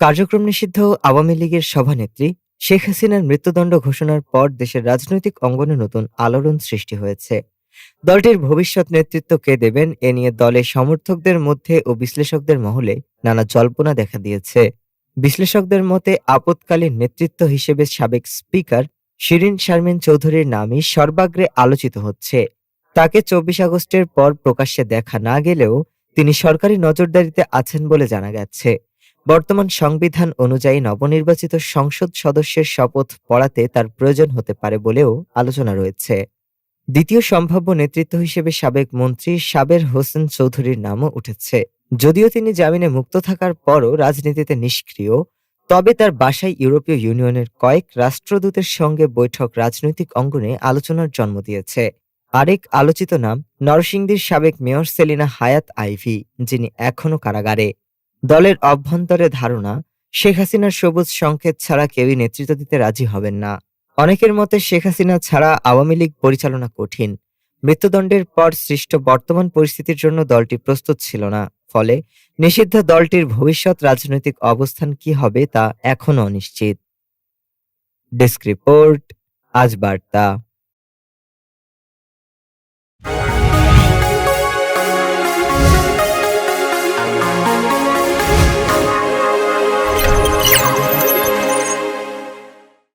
কার্যক্রম নিষিদ্ধ আওয়ামী লীগের সভানেত্রী শেখ হাসিনার মৃত্যুদণ্ড ঘোষণার পর দেশের রাজনৈতিক অঙ্গনে নতুন আলোড়ন সৃষ্টি হয়েছে। দলটির ভবিষ্যৎ নেতৃত্ব কে দেবেন এ নিয়ে দলের সমর্থকদের মধ্যে ও বিশ্লেষকদের মহলে নানা জল্পনা দেখা দিয়েছে। বিশ্লেষকদের মতে আপৎকালীন নেতৃত্ব হিসেবে সাবেক স্পিকার শিরীন শারমিন চৌধুরীর নামই সর্বাগ্রে আলোচিত হচ্ছে। তাকে ২৪ আগস্টের পর প্রকাশ্যে দেখা না গেলেও তিনি সরকারি নজরদারিতে আছেন বলে জানা গেছে। বর্তমান সংবিধান অনুযায়ী নবনির্বাচিত সংসদ সদস্যের শপথ পড়াতে তার প্রয়োজন হতে পারে বলেও আলোচনা রয়েছে। দ্বিতীয় সম্ভাব্য নেতৃত্ব হিসেবে সাবেক মন্ত্রী সাবের হোসেন চৌধুরীর নামও উঠেছে। যদিও তিনি জামিনে মুক্ত থাকার পরও রাজনীতিতে নিষ্ক্রিয়, তবে তার বাসায় ইউরোপীয় ইউনিয়নের কয়েক রাষ্ট্রদূতের সঙ্গে বৈঠক রাজনৈতিক অঙ্গনে আলোচনার জন্ম দিয়েছে। আরেক আলোচিত নাম নরসিংদীর সাবেক মেয়র সেলিনা হায়াৎ আইভী, যিনি এখনো কারাগারে। দলের অভ্যন্তরে ধারণা, শেখ হাসিনার সবুজ সংকেত ছাড়া কেউই নেতৃত্ব দিতে রাজি হবেন না। অনেকের মতে শেখ হাসিনা ছাড়া আওয়ামী লীগ পরিচালনা কঠিন। মৃত্যুদণ্ডের পর সৃষ্ট বর্তমান পরিস্থিতির জন্য দলটি প্রস্তুত ছিল না। ফলে নিষিদ্ধ দলটির ভবিষ্যৎ রাজনৈতিক অবস্থান কি হবে তা এখনো অনিশ্চিত। ডেস্ক রিপোর্ট, আজ বার্তা।